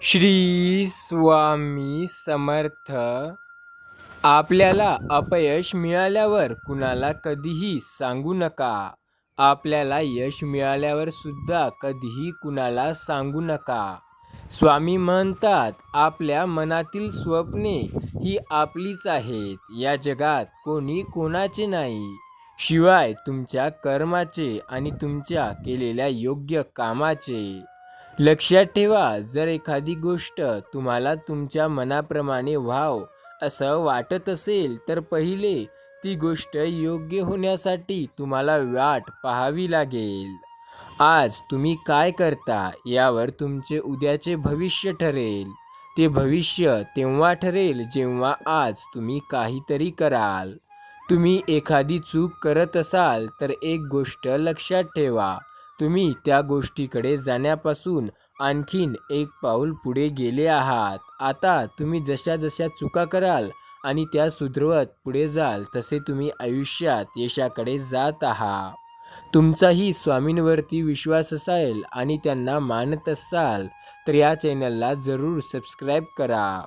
श्री स्वामी समर्थ. आपल्याला अपयश मिळाल्यावर कुणाला कधीही सांगू नका. आपल्याला यश मिळाल्यावर सुद्धा कधीही कुणाला सांगू नका. स्वामी म्हणतात, आपल्या मनातील स्वप्ने ही आपलीच आहेत. या जगात कोणी कोणाचे नाही, शिवाय तुमच्या कर्माचे आणि तुमच्या केलेल्या योग्य कामाचे. लक्षात ठेवा, जर एखादी गोष्ट तुम्हाला तुमच्या मनाप्रमाणे व्हाव असं वाटत असेल तर पहिले ती गोष्ट योग्य होण्यासाठी तुम्हाला वाट पाहावी लागेल. आज तुम्ही काय करता यावर तुमचे उद्याचे भविष्य ठरेल. ते भविष्य तेव्हा ठरेल जेव्हा आज तुम्ही काहीतरी कराल. तुम्ही एखादी चूक करत असाल तर एक गोष्ट लक्षात ठेवा, तुम्ही त्या गोष्टीकडे जाण्यापासून आणखीन एक पाऊल पुढे गेले आहात. आता तुम्ही जशा जशा चुका कराल आणि त्या सुधरवत पुढे जाल तसे तुम्ही आयुष्यात यशाकडे जात आहात. तुमचाही स्वामींवरती विश्वास असेल आणि त्यांना मानत असाल तर या चॅनलला जरूर सबस्क्राईब करा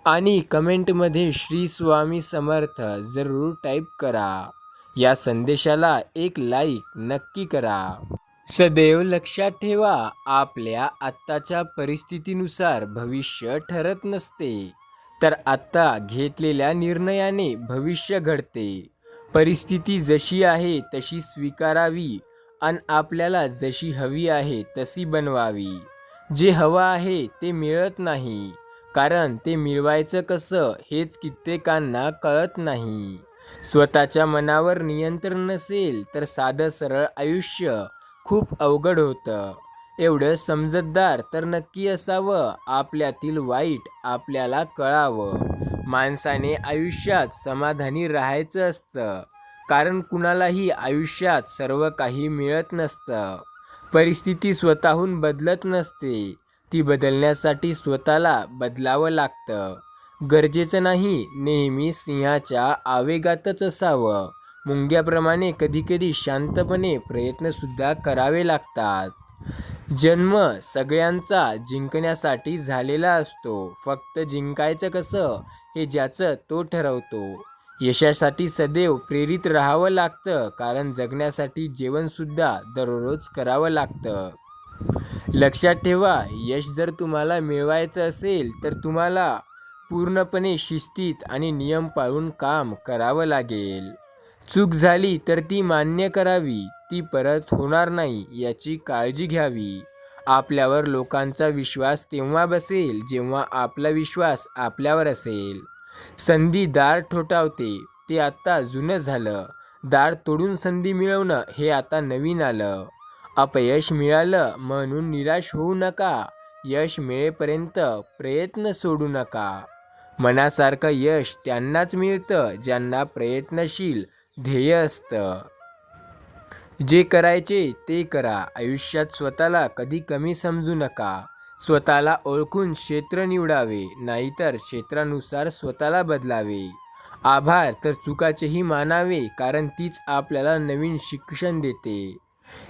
आणि कमेंटमध्ये श्री स्वामी समर्थ जरूर टाईप करा. या संदेशाला एक लाईक नक्की करा. सदैव लक्षात ठेवा, आपल्या आत्ताच्या परिस्थितीनुसार भविष्य ठरत नसते, तर आत्ता घेतलेल्या निर्णयाने भविष्य घडते. परिस्थिती जशी आहे तशी स्वीकारावी आणि आपल्याला जशी हवी आहे तशी बनवावी. जे हवं आहे ते मिळत नाही, कारण ते मिळवायचं कसं हेच कित्येकांना कळत नाही. स्वतःच्या मनावर नियंत्रण नसेल तर साधं सरळ आयुष्य खूप अवघड होतं. एवढं समजतदार तर नक्की असावं, आपल्यातील वाईट आपल्याला कळावं. माणसाने आयुष्यात समाधानी राहायचं असतं, कारण कुणालाही आयुष्यात सर्व काही मिळत नसतं. परिस्थिती स्वतःहून बदलत नसते, ती बदलण्यासाठी स्वतःला बदलावं लागतं. गरजेचं नाही नेहमी सिंहाच्या आवेगातच असावं, मुंग्याप्रमाणे कधीकधी शांतपणे प्रयत्नसुद्धा करावे लागतात. जन्म सगळ्यांचा जिंकण्यासाठी झालेला असतो, फक्त जिंकायचं कसं हे ज्याचं तो ठरवतो. यशासाठी सदैव प्रेरित राहावं लागतं, कारण जगण्यासाठी जेवणसुद्धा दररोज करावं लागतं. लक्षात ठेवा, यश जर तुम्हाला मिळवायचं असेल तर तुम्हाला पूर्णपणे शिस्तीत आणि नियम पाळून काम करावं लागेल. चूक झाली तर ती मान्य करावी, ती परत होणार नाही याची काळजी घ्यावी. आपल्यावर लोकांचा विश्वास तेव्हा बसेल जेव्हा आपला विश्वास आपल्यावर असेल. संधी दार ठोठावते, ते आता जुनं झालं. दार तोडून संधी मिळवणं हे आता नवीन आलं. अपयश मिळालं म्हणून निराश होऊ नका. यश मिळेपर्यंत प्रयत्न सोडू नका. मनासारखं यश त्यांनाच मिळतं ज्यांना प्रयत्नशील ध्येय असतं. जे करायचे ते करा. आयुष्यात स्वतःला कधी कमी समजू नका. स्वतःला ओळखून क्षेत्र निवडावे, नाहीतर क्षेत्रानुसार स्वतःला बदलावे. आभार तर चुकाचेही मानावे, कारण तीच आपल्याला नवीन शिक्षण देते.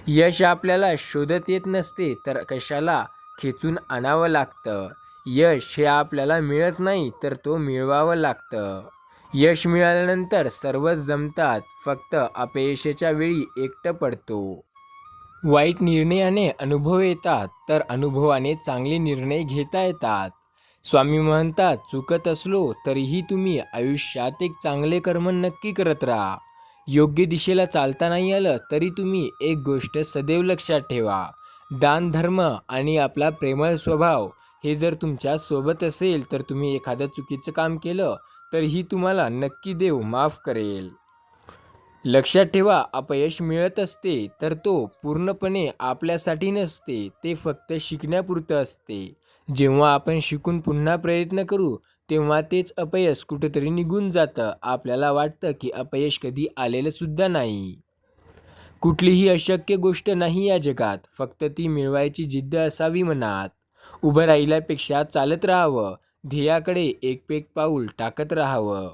यश आपल्याला शोधत येत नसते, तर कशाला खेचून आणावं लागतं. यश हे आपल्याला मिळत नाही तर तो मिळवावं लागतं. यश मिळाल्यानंतर सर्वच जमतात, फक्त अपयशाच्या वेळी एकटं पडतो. वाईट निर्णयाने अनुभव येतात, तर अनुभवाने चांगले निर्णय घेता येतात. स्वामी म्हणतात, चुकत असलो तरीही तुम्ही आयुष्यात एक चांगले कर्म नक्की करत राहा. योग्य दिशेला चालता नाही आलं तरी तुम्ही एक गोष्ट सदैव लक्षात ठेवा, दान धर्म आणि आपला प्रेमळ स्वभाव हे जर तुमच्या सोबत असेल तर तुम्ही एखादं चुकीचं काम केलं तरीही तुम्हाला नक्की देव माफ करेल. लक्षात ठेवा, अपयश मिळत असते तर तो पूर्णपणे आपल्यासाठी नसते, ते फक्त शिकण्यापुरतं असते. जेव्हा आपण शिकून पुन्हा प्रयत्न करू तेव्हा तेच अपयश कुठेतरी निघून जातं. आपल्याला वाटतं की अपयश कधी आलेलं सुद्धा नाही. कुठलीही अशक्य गोष्ट नाही या जगात, फक्त ती मिळवायची जिद्द असावी मनात. उभं राहिल्यापेक्षा चालत राहावं, ध्येयाकडे एक पाऊल टाकत राहावं.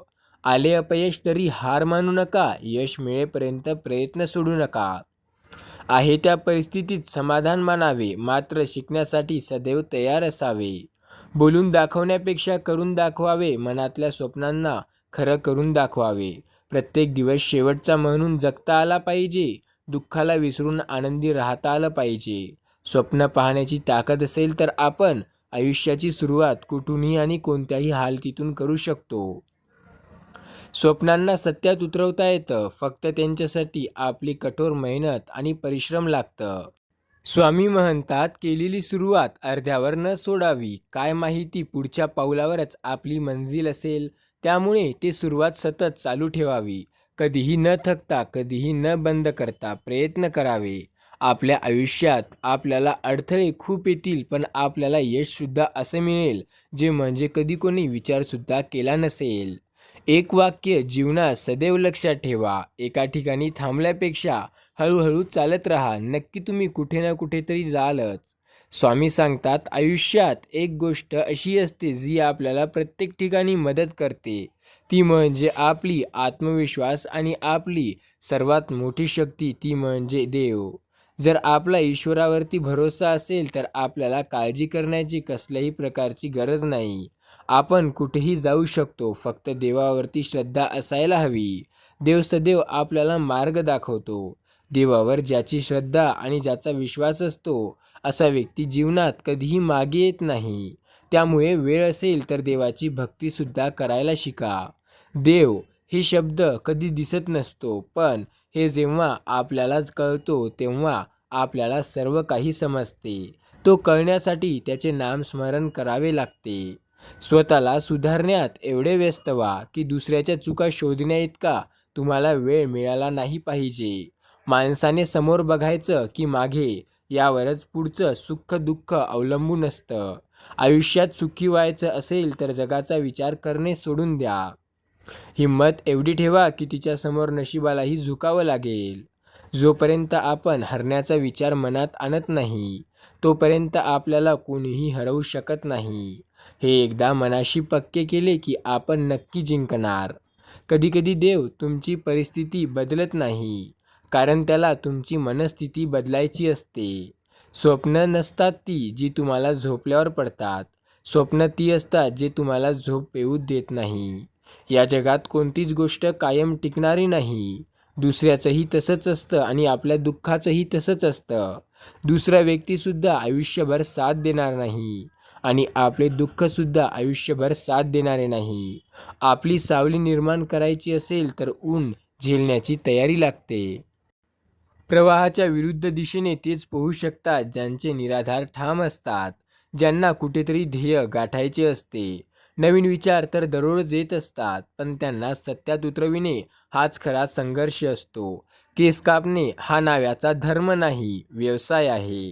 आले अपयश तरी हार मानू नका. यश मिळेपर्यंत प्रयत्न सोडू नका. आहे त्या परिस्थितीत समाधान मानावे, मात्र शिकण्यासाठी सदैव तयार असावे. बोलून दाखवण्यापेक्षा करून दाखवावे. मनातल्या स्वप्नांना खरं करून दाखवावे. प्रत्येक दिवस शेवटचा म्हणून जगता आला पाहिजे. दुःखाला विसरून आनंदी राहता आलं पाहिजे. स्वप्न पाहण्याची ताकद असेल तर आपण आयुष्याची सुरुवात कुठूनही आणि कोणत्याही हालतीतून करू शकतो. स्वप्नांना सत्यात उतरवता येतं, फक्त त्यांच्यासाठी आपली कठोर मेहनत आणि परिश्रम लागतं. स्वामी म्हणतात, केलेली सुरुवात अर्ध्यावर न सोडावी. काय माहिती पुढच्या पाऊलावरच आपली मंजिल असेल, त्यामुळे ती सुरुवात सतत चालू ठेवावी. कधीही न थकता, कधीही न बंद करता प्रयत्न करावे. आपल्या आयुष्यात आपल्याला अडथळे खूप येतील, पण आपल्याला यशसुद्धा असं मिळेल जे म्हणजे कधी कोणी विचारसुद्धा केला नसेल. एक वाक्य जीवनात सदैव लक्षात ठेवा. एका ठिकाणी थांबल्यापेक्षा हळूहळू चालत राहा. नक्की तुम्ही कुठे ना कुठेतरी जालच. स्वामी सांगतात, आयुष्यात एक गोष्ट अशी असते जी आपल्याला प्रत्येक ठिकाणी मदत करते. ती म्हणजे आपली आत्मविश्वास आणि आपली सर्वात मोठी शक्ती ती म्हणजे देव. जर आपला ईश्वरावरती भरोसा असेल तर आपल्याला काळजी करण्याची कसल्याही प्रकारची गरज नाही. आपण कुठेही जाऊ शकतो. फक्त देवावरती श्रद्धा असायला हवी. देव सदैव आपल्याला मार्ग दाखवतो. देवावर ज्याची श्रद्धा आणि ज्याचा विश्वास असतो असा व्यक्ती जीवनात कधीही मागे येत नाही. त्यामुळे वेळ असेल तर देवाची भक्तीसुद्धा करायला शिका. देव हे शब्द कधी दिसत नसतो, पण हे जेव्हा आपल्यालाच कळतो तेव्हा आपल्याला सर्व काही समजते. तो कळण्यासाठी त्याचे नामस्मरण करावे लागते. स्वतःला सुधारण्यात एवढे व्यस्त व्हा की दुसऱ्याच्या चुका शोधण्याइतका तुम्हाला वेळ मिळाला नाही पाहिजे. माणसाने समोर बघायचं की मागे, यावरच पुढचं सुख दुःख अवलंबून असतं. आयुष्यात सुखी व्हायचं असेल तर जगाचा विचार करणे सोडून द्या. हिंमत एवढी ठेवा की तिच्यासमोर नशिबालाही झुकावं लागेल. जोपर्यंत आपण हरण्याचा विचार मनात आणत नाही, तोपर्यंत आपल्याला कोणीही हरवू शकत नाही. हे एकदा मनाशी पक्के केले की आपण नक्की जिंकणार. कधीकधी देव तुमची परिस्थिती बदलत नाही, कारण त्याला तुमची मनस्थिती बदलायची असते. स्वप्न नसतात ती जी तुम्हाला झोपल्यावर पडतात. स्वप्न ती असतात जे तुम्हाला झोप येऊ देत नाही. या जगात कोणतीच गोष्ट कायम टिकणारी नाही. दुसऱ्याचंही तसंच असतं आणि आपल्या दुःखाचंही तसंच असतं. दुसरा व्यक्तीसुद्धा आयुष्यभर साथ देणार नाही आणि आपले दुःखसुद्धा आयुष्यभर साथ देणारे नाही. आपली सावली निर्माण करायची असेल तर ऊन झेलण्याची तयारी लागते. प्रवाहाच्या विरुद्ध दिशेने तेच पोहू शकतात ज्यांचे निराधार ठाम असतात, ज्यांना कुठेतरी ध्येय गाठायचे असते. नवीन विचार तर दररोज येत असतात, पण त्यांना सत्यात उतरविणे हाच खरा संघर्ष असतो. केस कापणे हा नाव्याचा धर्म नाही, व्यवसाय आहे.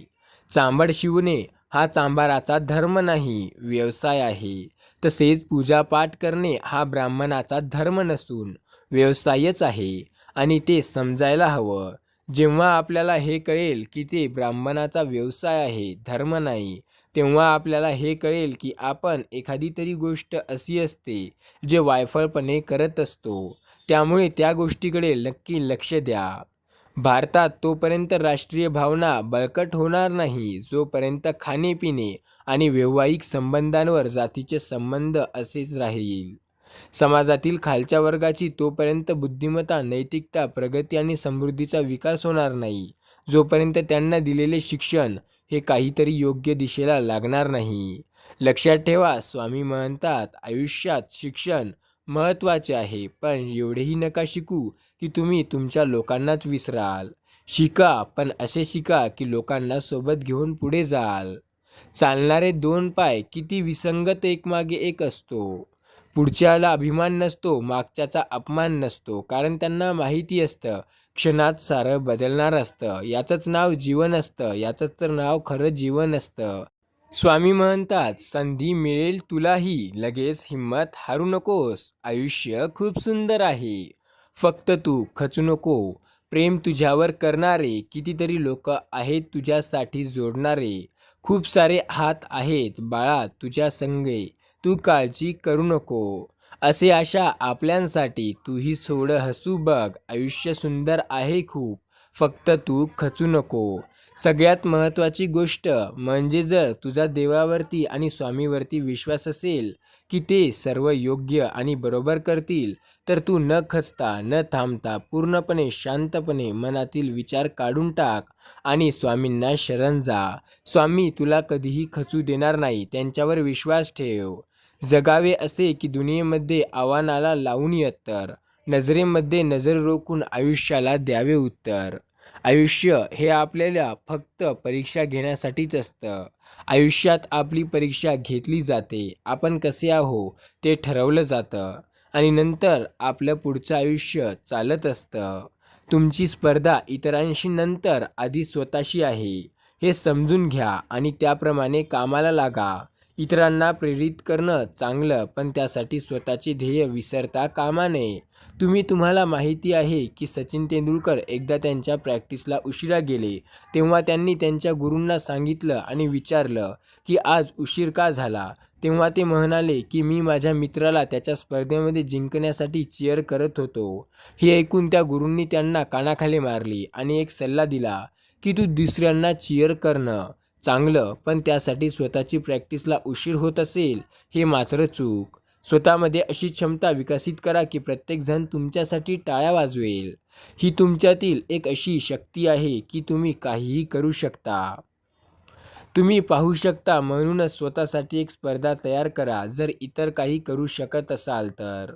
चांभार शिवणे हा चांभाराचा धर्म नाही, व्यवसाय आहे. तसेच पूजापाठ करणे हा ब्राह्मणाचा धर्म नसून व्यवसायच आहे आणि ते समजायला हवं. जेव्हा आपल्याला हे कळेल की ते ब्राह्मणाचा व्यवसाय आहे, धर्म नाही, तेव्हा आपल्याला हे कळेल की आपण एखादी तरी गोष्ट अशी असते जे वायफळपणे करत असतो. त्यामुळे त्या गोष्टीकडे नक्की लक्ष द्या. भारतात तोपर्यंत राष्ट्रीय भावना बळकट होणार नाही जोपर्यंत खाणेपिणे आणि वैवाहिक संबंधांवर जातीचे संबंध असेच राहील. समाजातील खालच्या वर्गाची तोपर्यंत बुद्धिमत्ता, नैतिकता, प्रगती आणि समृद्धीचा विकास होणार नाही जोपर्यंत त्यांना दिलेले शिक्षण हे काहीतरी योग्य दिशेला लागणार नाही. लक्षात ठेवा, स्वामी म्हणतात, आयुष्यात शिक्षण महत्त्वाचे आहे, पण एवढेही नका शिकू की तुम्ही तुमच्या लोकांनाच विसराल. शिका, पण असे शिका की लोकांना सोबत घेऊन पुढे जाल. चालणारे दोन पाय किती विसंगत एकमागे एक असतो. पुढच्याला अभिमान नसतो, मागच्याचा अपमान नसतो, कारण त्यांना माहिती असतं क्षणात सारं बदलणार असतं. याचंच नाव जीवन असतं. याचंच तर नाव खरं जीवन असतं. स्वामी म्हणतात, संधी मिळेल तुलाही, लगेच हिंमत हारू नकोस. आयुष्य खूप सुंदर आहे, फक्त तू खचू नको. प्रेम तुझ्यावर करणारे कितीतरी लोक आहेत तुझ्यासाठी जोडणारे. खूप सारे हात आहेत बाळा तुझ्या संगे, तू काळजी करू नको. असे आशा आपल्यांसाठी तूही सोड हसू बघ. आयुष्य सुंदर आहे खूप, फक्त तू खचू नको. सगळ्यात महत्त्वाची गोष्ट म्हणजे जर तुझा देवावरती आणि स्वामीवरती विश्वास असेल की ते सर्व योग्य आणि बरोबर करतील, तर तू न खचता न थांबता पूर्णपणे शांतपणे मनातील विचार काढून टाक आणि स्वामींना शरण जा. स्वामी तुला कधीही खचू देणार नाही. त्यांच्यावर विश्वास ठेव. जगावे असे की दुनियेमध्ये आव्हानाला लावून तर नजरेमध्ये नजर रोखून आयुष्याला द्यावे उत्तर. आयुष्य हे आपल्याला फक्त परीक्षा घेण्यासाठीच असतं. आयुष्यात आपली परीक्षा घेतली जाते. आपण कसे आहो ते ठरवलं जातं आणि नंतर आपलं पुढचं आयुष्य चालत असतं. तुमची स्पर्धा इतरांशी नंतर आधी स्वतःशी आहे हे समजून घ्या आणि त्याप्रमाणे कामाला लागा. इतरांना प्रेरित करणं चांगलं, पण त्यासाठी स्वतःचे ध्येय विसरता कामा नये. तुम्हाला माहिती आहे की सचिन तेंडुलकर एकदा त्यांच्या प्रॅक्टिसला उशिरा गेले. तेव्हा त्यांनी त्यांच्या गुरूंना सांगितलं आणि विचारलं की आज उशीर का झाला. तेव्हा ते म्हणाले की मी माझ्या मित्राला त्याच्या स्पर्धेमध्ये जिंकण्यासाठी चीअर करत होतो. हे ऐकून त्या गुरूंनी त्यांना कानाखाली मारली आणि एक सल्ला दिला की तू दुसऱ्यांना चीअर करणं चांगलं, पण त्यासाठी स्वतःची प्रॅक्टिसला उशीर होत असेल हे मात्र चूक. स्वतःमध्ये अशी क्षमता विकसित करा की प्रत्येकजण तुमच्यासाठी टाळ्या वाजवेल. ही तुमच्यातील एक अशी शक्ती आहे की तुम्ही काहीही करू शकता. तुम्ही पाहू शकता. म्हणूनच स्वतःसाठी एक स्पर्धा तयार करा जर इतर काही करू शकत असाल तर.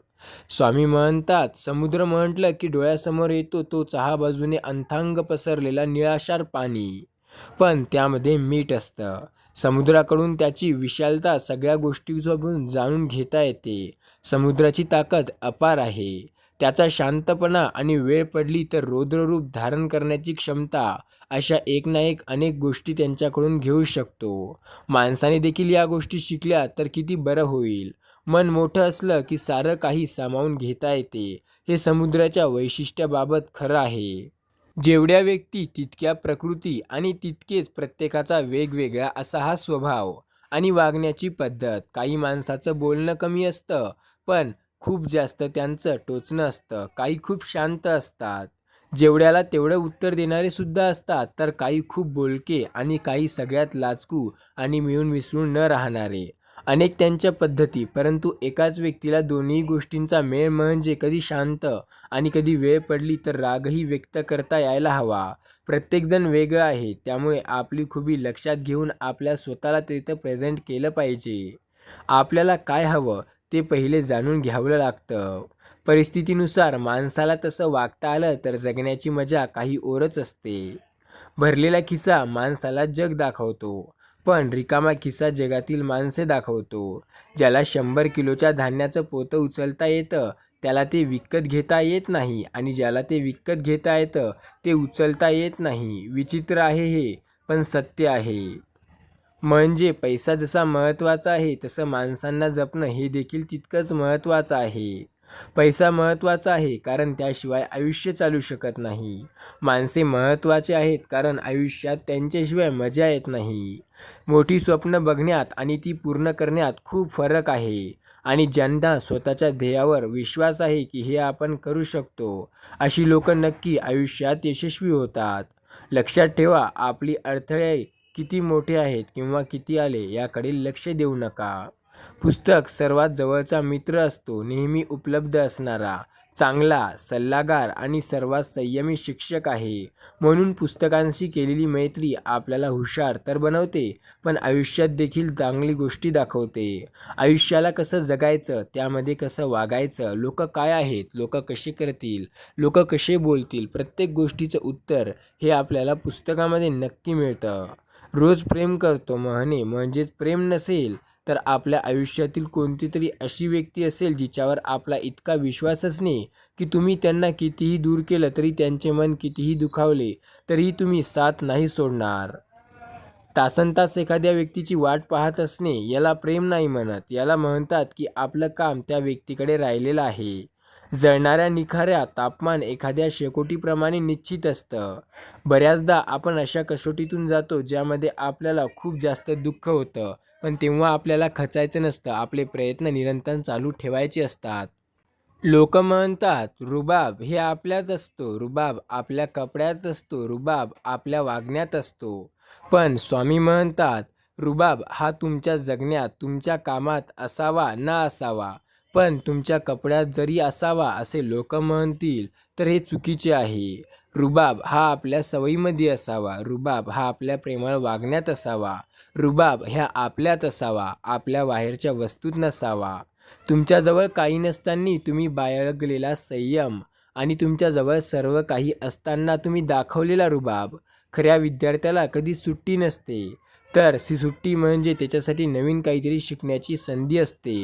स्वामी म्हणतात, समुद्र म्हटलं की डोळ्यासमोर येतो तो 6 बाजूने अंथांग पसरलेला निळाशार पाणी, पण त्यामध्ये मीठ असतं. समुद्राकडून त्याची विशालता सगळ्या गोष्टींसोबत जाणून घेता येते. समुद्राची ताकद अपार आहे. त्याचा शांतपणा आणि वेळ पडली तर रौद्ररूप धारण करण्याची क्षमता, अशा एक ना एक अनेक गोष्टी त्यांच्याकडून घेऊ शकतो. माणसाने देखील या गोष्टी शिकल्या तर किती बरं होईल. मन मोठं असलं की सारं काही सामावून घेता येते. हे समुद्राच्या वैशिष्ट्याबाबत खरं आहे. जेवढ्या व्यक्ती तितक्या प्रकृती आणि तितकेच प्रत्येकाचा वेगवेगळा असा हा स्वभाव आणि वागण्याची पद्धत. काही माणसाचं बोलणं कमी असतं, पण खूप जास्त त्यांचं टोचणं असतं. काही खूप शांत असतात, जेवढ्याला तेवढं उत्तर देणारे सुद्धा असतात, तर काही खूप बोलके आणि काही सगळ्यात लाजकू आणि मिळून मिसळून न राहणारे. अनेक त्यांच्या पद्धती, परंतु एकाच व्यक्तीला दोन्ही गोष्टींचा मेळ म्हणजे कधी शांत आणि कधी वेळ पडली तर रागही व्यक्त करता यायला हवा. प्रत्येकजण वेगळं आहे, त्यामुळे आपली खूबी लक्षात घेऊन आपल्या स्वतःला तिथं प्रेझेंट केलं पाहिजे. आपल्याला काय हवं ते पहिले जाणून घ्यावं लागतं. परिस्थितीनुसार माणसाला तसं वागता आलं तर जगण्याची मजा काही ओरच असते. भरलेला खिसा माणसाला जग दाखवतो, पण रिकामा खिसा जगातील माणसे दाखवतो. ज्याला 100 किलोच्या धान्याचं पोतं उचलता येतं त्याला ते विकत घेता येत नाही, आणि ज्याला ते विकत घेता येतं ते उचलता येत नाही. विचित्र आहे हे, पण सत्य आहे. म्हणजे पैसा जसा महत्त्वाचा आहे तसं माणसांना जपणं हे देखील तितकंच महत्त्वाचं आहे. पैसा महत्त्वाचा आहे कारण त्याशिवाय आयुष्य चालू शकत नाही. माणसे महत्त्वाचे आहेत कारण आयुष्यात त्यांच्याशिवाय मजा येत नाही. मोठी स्वप्न बघण्यात आणि ती पूर्ण करण्यात खूप फरक आहे, आणि ज्यांना स्वतःच्या ध्येयावर विश्वास आहे की हे आपण करू शकतो, अशी लोकं नक्की आयुष्यात यशस्वी होतात. लक्षात ठेवा, आपली अडथळे किती मोठे आहेत किंवा किती आले याकडे लक्ष देऊ नका. पुस्तक सर्वात जवळचा मित्र असतो. नेहमी उपलब्ध असणारा, चांगला सल्लागार आणि सर्वात संयमी शिक्षक आहे. म्हणून पुस्तकांशी केलेली मैत्री आपल्याला हुशार तर बनवते, पण आयुष्यात देखील चांगली गोष्टी दाखवते. आयुष्याला कसं जगायचं, त्यामध्ये कसं वागायचं, लोक काय आहेत, लोक कसे करतील, लोक कसे बोलतील, प्रत्येक गोष्टीचं उत्तर हे आपल्याला पुस्तकामध्ये नक्की मिळतं. रोज प्रेम करतो म्हणणे म्हणजेच प्रेम नसेल, तर आपल्या आयुष्यातील कोणती तरी अशी व्यक्ती असेल जिच्यावर आपला इतका विश्वासच नाही की तुम्ही त्यांना कितीही दूर केलं तरी, त्यांचे मन कितीही दुखावले तरीही तुम्ही साथ नाही सोडणार. तासनतास एखाद्या व्यक्तीची वाट पाहत असणे याला प्रेम नाही म्हणत. याला म्हणतात की आपलं काम त्या व्यक्तीकडे राहिलेलं आहे. जळणाऱ्या निखाऱ्या तापमान एखाद्या शेकोटीप्रमाणे निश्चित असतं. बऱ्याचदा आपण अशा कसोटीतून जातो ज्यामध्ये आपल्याला खूप जास्त दुःख होतं, पण तेव्हा आपल्याला खचायचं नसतं. आपले प्रयत्न निरंतर चालू ठेवायचे असतात. लोक म्हणतात रुबाब हे आपल्यात असतो, रुबाब आपल्या कपड्यात असतो, रुबाब आपल्या वागण्यात असतो. पण स्वामी म्हणतात रुबाब हा तुमच्या जगण्यात, तुमच्या कामात असावा ना असावा, पण तुमच्या कपड्यात जरी असावा असे लोक म्हणतील तर हे चुकीचे आहे. रुबाब हा आपल्या सवयीमध्ये असावा, रुबाब हा आपल्या प्रेमळ वागण्यात असावा, रुबाब ह्या आपल्यात असावा, आपल्या बाहेरच्या वस्तूत नसावा. तुमच्याजवळ काही नसताना तुम्ही बाळगलेला संयम आणि तुमच्याजवळ सर्व काही असताना तुम्ही दाखवलेला रुबाब. खऱ्या विद्यार्थ्याला कधी सुट्टी नसते, तर सुट्टी म्हणजे त्याच्यासाठी नवीन काहीतरी शिकण्याची संधी असते.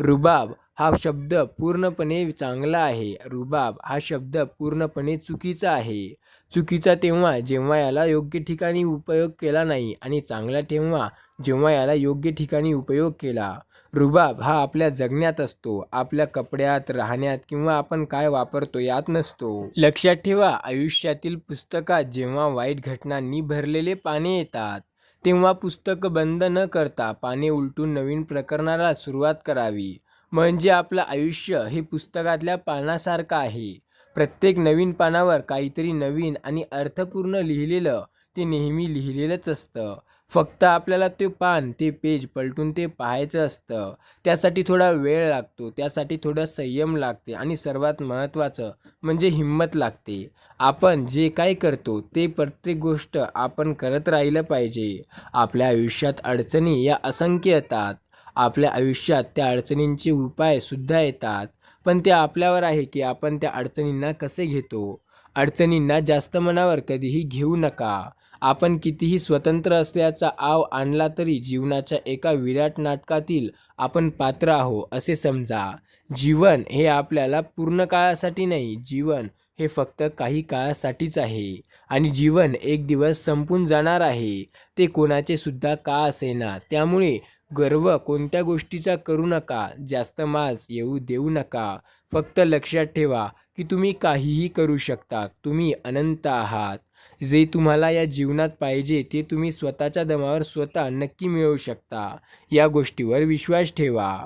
रुबाब हा शब्द पूर्णपणे चांगला आहे, रुबाब हा शब्द पूर्णपणे चुकीचा आहे. चुकीचा तेव्हा जेव्हा याला योग्य ठिकाणी उपयोग केला नाही, आणि चांगला तेव्हा जेव्हा याला योग्य ठिकाणी उपयोग केला. रुबाब हा आपल्या जगण्यात असतो, आपल्या कपड्यात, राहण्यात किंवा आपण काय वापरतो यात नसतो. लक्षात ठेवा, आयुष्यातील पुस्तकात जेव्हा वाईट घटनांनी भरलेले पाने येतात तेव्हा पुस्तक बंद न करता पाने उलटून नवीन प्रकरणाला सुरुवात करावी. म्हणजे आपलं आयुष्य हे पुस्तकातल्या पानासारखं आहे. प्रत्येक नवीन पानावर काहीतरी नवीन आणि अर्थपूर्ण लिहिलेलं ते नेहमी लिहिलेलंच असतं. फक्त आपल्याला ते पान, ते पेज पलटून ते पाहायचं असतं. त्यासाठी थोडा वेळ लागतो, त्यासाठी थोडं संयम लागते आणि सर्वात महत्त्वाचं म्हणजे हिंमत लागते. आपण जे काय करतो ते प्रत्येक गोष्ट आपण करत राहिलं पाहिजे. आपल्या आयुष्यात अडचणी या असंख्य येतात. आपल्या आयुष्यात त्या अडचणींचे उपायसुद्धा येतात. पण ते आपल्यावर आहे की आपण त्या अडचणींना कसे घेतो. अडचणींना जास्त मनावर कधीही घेऊ नका. आपण कितीही स्वतंत्र असल्याचा आव आणला तरी जीवनाच्या एका विराट नाटकातील आपण पात्र आहो असे समजा. जीवन हे आपल्याला पूर्ण काळासाठी नाही, जीवन हे फक्त काही काळासाठीच आहे. आणि जीवन एक दिवस संपून जाणार आहे, ते कोणाचे सुद्धा का असेना. त्यामुळे गर्व कोणत्या गोष्टीचा करू नका, जास्त माज येऊ देऊ नका. फक्त लक्षात ठेवा की तुम्ही काहीही करू शकता, तुम्ही अनंत आहात. जे तुम्हाला या जीवनात पाहिजे ते तुम्ही स्वतःच्या दमावर स्वतः नक्की मिळवू शकता. या गोष्टीवर विश्वास ठेवा.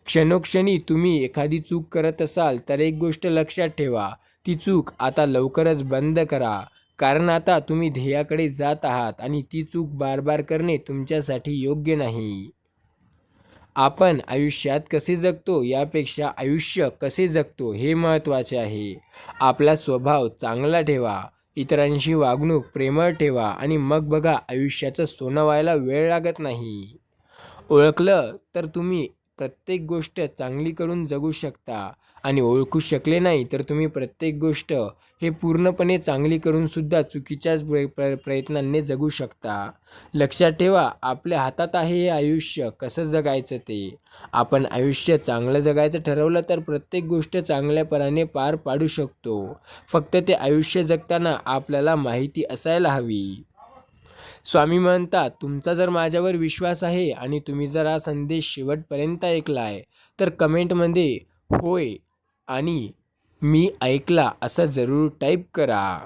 क्षणोक्षणी तुम्ही एखादी चूक करत असाल तर एक गोष्ट लक्षात ठेवा, ती चूक आता लवकरच बंद करा. कारण आता तुम्ही ध्येयाकडे जात आहात आणि ती चूक बार बार करणे तुमच्यासाठी योग्य नाही. आपण आयुष्यात कसे जगतो यापेक्षा आयुष्य कसे जगतो हे महत्त्वाचे आहे. आपला स्वभाव चांगला ठेवा, इतरांशी वागणूक प्रेमळ ठेवा आणि मग बघा आयुष्याचं सोनं व्हायला वेळ लागत नाही. ओळखलं तर तुम्ही प्रत्येक गोष्ट चांगली करून जगू शकता, आणि ओळखू शकले नाही तर तुम्ही प्रत्येक गोष्ट हे पूर्णपणे चांगली करूनसुद्धा चुकीच्याच प्रयत्नांनी जगू शकता. लक्षात ठेवा, आपल्या हातात आहे हे आयुष्य कसं जगायचं ते. आपण आयुष्य चांगलं जगायचं ठरवलं तर प्रत्येक गोष्ट चांगल्यापणाने पार पाडू शकतो. फक्त ते आयुष्य जगताना आपल्याला माहिती असायला हवी. स्वामी म्हणतात, तुमचा जर माझ्यावर विश्वास आहे आणि तुम्ही जर हा संदेश शेवटपर्यंत ऐकला आहे तर कमेंटमध्ये होय आणि मी ऐकला असं जरूर टाईप करा.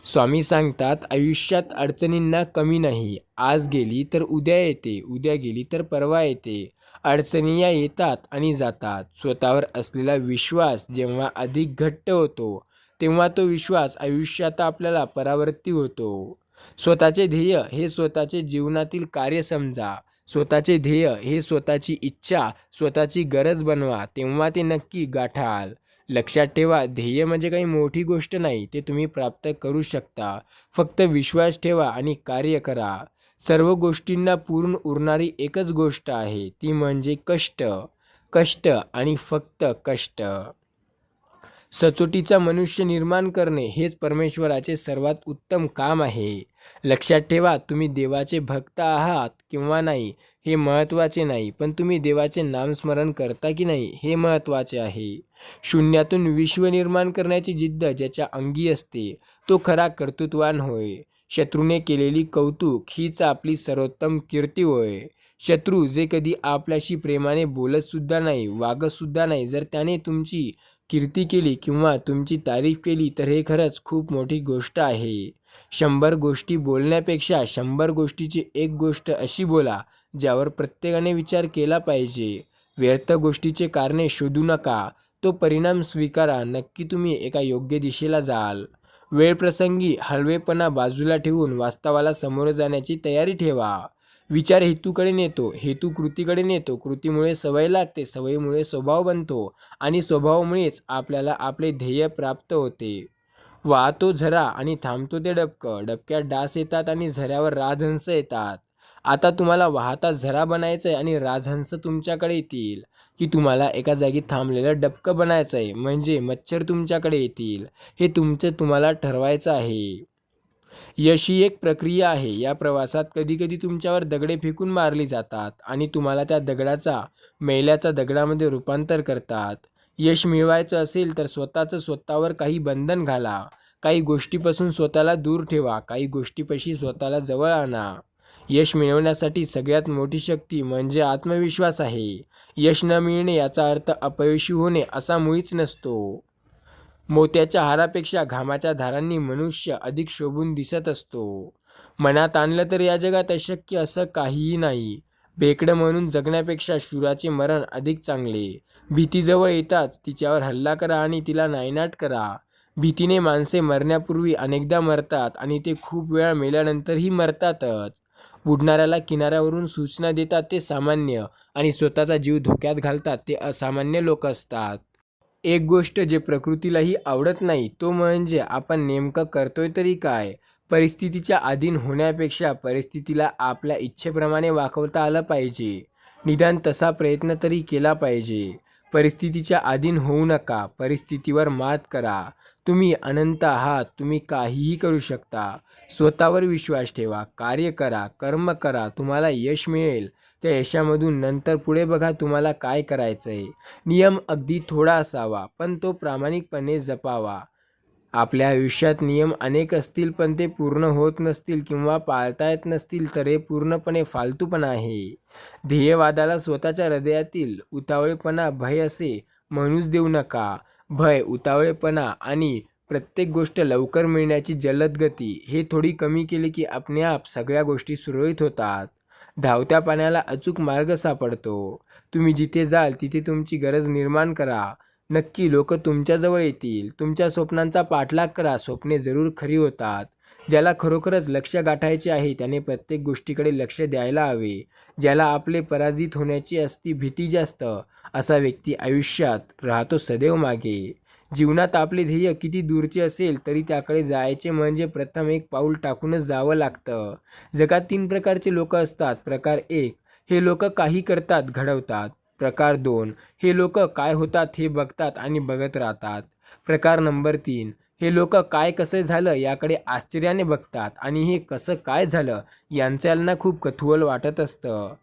स्वामी सांगतात, आयुष्यात अडचणींना कमी नाही. आज गेली तर उद्या येते, उद्या गेली तर परवा येते. अडचणी या येतात आणि जातात. स्वतःवर असलेला विश्वास जेव्हा अधिक घट्ट होतो तेव्हा तो विश्वास आयुष्यात आपल्याला परावर्ती होतो. स्वतःचे ध्येय हे स्वतःचे जीवनातील कार्य समजा. स्वतःचे ध्येय हे स्वतःची इच्छा, स्वतःची गरज बनवा, तेव्हा ते नक्की गाठाल. लक्षात ठेवा, ध्येय म्हणजे काही मोठी गोष्ट नाही, ते तुम्ही प्राप्त करू शकता. फक्त विश्वास ठेवा आणि कार्य करा. सर्व गोष्टींना पूर्ण उरणारी एकच गोष्ट आहे, ती म्हणजे कष्ट. कष्ट आणि फक्त कष्ट. सचोटीचा मनुष्य निर्माण करणे हेच परमेश्वराचे सर्वात उत्तम काम आहे. लक्षात ठेवा, तुम्ही देवाचे भक्त आहात किंवा नाही हे महत्त्वाचे नाही, पण तुम्ही देवाचे नामस्मरण करता की नाही हे महत्त्वाचे आहे. शून्यातून विश्व निर्माण करण्याची जिद्द ज्याच्या अंगी असते तो खरा कर्तृत्ववान होय. शत्रूने केलेली कौतुक हीच आपली सर्वोत्तम कीर्ती होय. शत्रू जे कधी आपल्याशी प्रेमाने बोलतसुद्धा नाही, वागतसुद्धा नाही, जर त्याने तुमची कीर्ती केली किंवा तुमची तारीफ केली तर हे खरंच खूप मोठी गोष्ट आहे. 100 गोष्टी बोलण्यापेक्षा 100 गोष्टीची एक गोष्ट अशी बोला ज्यावर प्रत्येकाने विचार केला पाहिजे. व्यर्थ गोष्टीचे कारणे शोधू नका, तो परिणाम स्वीकारा. नक्की तुम्ही एका योग्य दिशेला जाल. वेळप्रसंगी हळवेपणा बाजूला ठेवून वास्तवाला समोर जाण्याची तयारी ठेवा. विचार हेतूकडे नेतो, हेतू कृतीकडे नेतो, कृतीमुळे सवय लागते, सवयीमुळे स्वभाव बनतो आणि स्वभावामुळेच आपल्याला आपले ध्येय प्राप्त होते. वाहतो झरा आणि थांबतो ते डबकं, डबक्यात डास येतात आणि झऱ्यावर राजहंस येतात. आता तुम्हाला वाहता झरा बनायचं आहे आणि राजहंस तुमच्याकडे येतील, की तुम्हाला एका जागी थांबलेलं डबकं बनायचं आहे, म्हणजे मच्छर तुमच्याकडे येतील. हे तुम्हाला ठरवायचं आहे. यश ही एक प्रक्रिया आहे. या प्रवासात कधीकधी तुमच्यावर दगडे फेकून मारली जातात आणि तुम्हाला त्या दगडाचा मैलाच्या दगडामध्ये रूपांतर करतात. यश मिळवायचं असेल तर स्वतःवर काही बंधन घाला. काही गोष्टीपासून स्वतःला दूर ठेवा. काही गोष्टीपाशी स्वतःला जवळ आणा. यश मिळवण्यासाठी सगळ्यात मोठी शक्ती म्हणजे आत्मविश्वास आहे. यश न मिळणे याचा अर्थ अपयशी होणे असा मुळीच नसतो. मोत्याच्या हारापेक्षा घामाच्या धारांनी मनुष्य अधिक शोभून दिसत असतो. मनात आणलं तर या जगात अशक्य असं काहीही नाही. बेकडं म्हणून जगण्यापेक्षा शूराचे मरण अधिक चांगले. भीती जवळ येताच तिच्यावर हल्ला करा आणि तिला नायनाट करा. भीतीने माणसे मरण्यापूर्वी अनेकदा मरतात आणि ते खूप वेळा मेल्यानंतरही मरतातच. बुडणाऱ्याला किनाऱ्यावरून सूचना देतात ते सामान्य आणि स्वतःचा जीव धोक्यात घालतात ते असामान्य लोक असतात. एक गोष्ट जे प्रकृतीलाही आवडत नाही तो म्हणजे आपण नेमकं करतोय तरी काय. परिस्थितीच्या अधीन होण्यापेक्षा परिस्थितीला आपल्या इच्छेप्रमाणे वागवता आलं पाहिजे. निदान तसा प्रयत्न तरी केला पाहिजे. परिस्थितीच्या अधीन होऊ नका. परिस्थितीवर मात करा. तुम्ही अनंत आहात. तुम्ही काहीही करू शकता. स्वतःवर विश्वास ठेवा. कार्य करा. कर्म करा. तुम्हाला यश मिळेल. त्या यशामधून नंतर पुढे बघा तुम्हाला काय करायचं आहे. नियम अगदी थोडा असावा पण तो प्रामाणिकपणे जपावा. आपल्या आयुष्यात नियम अनेक असतील पण ते पूर्ण होत नसतील किंवा पाळता येत नसतील तर हे पूर्णपणे फालतूपणा आहे. ध्येयवादाला स्वतःच्या हृदयातील उतावळेपणा भय असे म्हणूच देऊ नका. भय, उतावळेपणा आणि प्रत्येक गोष्ट लवकर मिळण्याची जलद गती हे थोडी कमी केली की आपणआप सगळ्या गोष्टी सुरळीत होतात. धावत्या पाण्याला अचूक मार्ग सापडतो. तुम्ही जिथे जाल तिथे तुमची गरज निर्माण करा. नक्की लोक तुमच्याजवळ येतील. तुमच्या स्वप्नांचा पाठलाग करा. स्वप्ने जरूर खरी होतात. ज्याला खरोखरच लक्ष्य गाठायचे आहे त्याने प्रत्येक गोष्टीकडे लक्ष द्यायला हवे. ज्याला आपले पराजित होण्याची असती भीती जास्त असा व्यक्ती आयुष्यात राहतो सदैव मागे. जीवनात आपले ध्येय किती दूरचे असेल तरी त्याकडे जायचे म्हणजे प्रथम एक पाऊल टाकूनच जावं लागतं. जगात 3 प्रकारचे लोक असतात. प्रकार 1 हे लोक काही करतात, घडवतात. प्रकार 2 हे लोक काय होतात हे बघतात आणि बघत राहतात. प्रकार नंबर 3 हे लोक काय कसं झालं याकडे आश्चर्याने बघतात आणि हे कसं काय झालं यांना खूप कुतूहल वाटत असतं.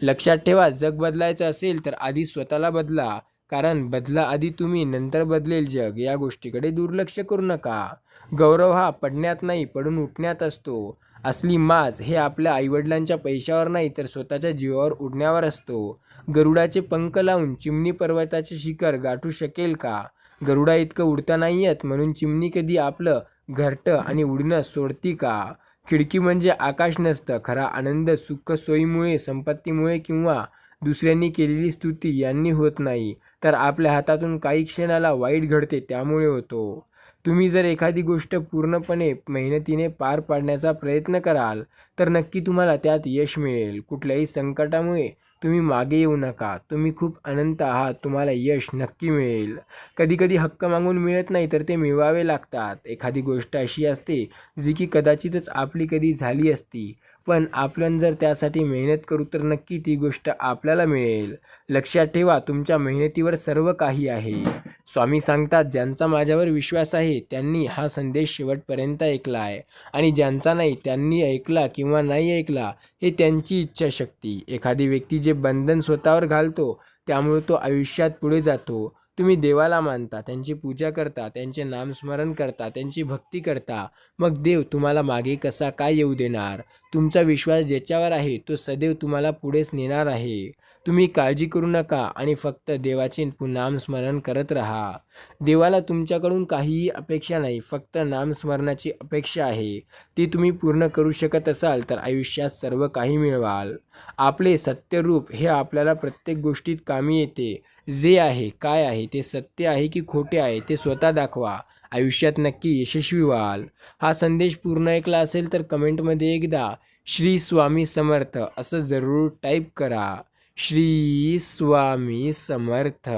लक्षात ठेवा, जग बदलायचं असेल तर आधी स्वतःला बदला. कारण बदला आधी तुम्ही, नंतर बदलेल जग. या गोष्टीकडे दुर्लक्ष करू नका. गौरव हा पडण्यात नाही पडून उठण्यात असतो. असली माज हे आपल्या आईवडिलांच्या पैशावर नाही तर स्वतःच्या जीवावर उडण्यावर असतो. गरुडाचे पंख लावून चिमणी पर्वताचे शिखर गाठू शकेल का? गरुडा इतकं उडता नाही येत म्हणून चिमणी कधी आपलं घरटं आणि उडणं सोडती का? खिडकी म्हणजे आकाश नसतं. खरा आनंद सुख सोयीमुळे, संपत्तीमुळे किंवा दुसऱ्यांनी केलेली स्तुती यांनी होत नाही तर आपल्या हातातून काही क्षणाला वाईट घडते त्यामुळे होतो. तुम्ही जर एखादी गोष्ट पूर्णपणे मेहनतीने पार पाडण्याचा प्रयत्न कराल तर नक्की तुम्हाला त्यात यश मिळेल. कुठल्याही संकटामुळे तुम्ही मागे येऊ नका. तुम्ही खूप अनंत आहात. तुम्हाला यश नक्की मिळेल. कधीकधी हक्क मागून मिळत नाही तर ते मिळवावे लागतात. एखादी गोष्ट अशी असते जी की कदाचितच आपली कधी झाली असती पण आपण जर त्यासाठी मेहनत करू तर नक्की ती गोष्ट आपल्याला मिळेल. लक्षात ठेवा, तुमच्या मेहनतीवर सर्व काही आहे. स्वामी सांगतात, ज्यांचा माझ्यावर विश्वास आहे त्यांनी हा संदेश शेवटपर्यंत ऐकला आहे आणि ज्यांचा नाही त्यांनी ऐकला किंवा नाही ऐकला हे त्यांची इच्छाशक्ती. एखादी व्यक्ती जे बंधन स्वतःवर घालतो त्यामुळे तो आयुष्यात पुढे जातो. तुम्ही देवाला मानता, त्यांची पूजा करता, त्यांचे नामस्मरण करता, त्यांची भक्ती करता, मग देव तुम्हाला मागे कसा काय येऊ देणार? तुमचा विश्वास ज्याच्यावर आहे तो सदैव तुम्हाला पुढेच नेणार आहे. तुम्ही काळजी करू नका आणि फक्त देवाचे नामस्मरण करत राहा. देवाला तुमच्याकडून काहीही अपेक्षा नाही, फक्त नामस्मरणाची अपेक्षा आहे. ती तुम्ही पूर्ण करू शकत असाल तर आयुष्यात सर्व काही मिळवाल. आपले सत्यरूप हे आपल्याला प्रत्येक गोष्टीत कामी येते. जे आहे, काय आहे, ते सत्य आहे की खोटे आहे ते स्वतः दाखवा. आयुष्यात नक्की यशस्वी व्हाल. हा संदेश पूर्ण ऐकला असेल तर कमेंटमध्ये एकदा श्री स्वामी समर्थ असं जरूर टाईप करा. श्री स्वामी समर्थ.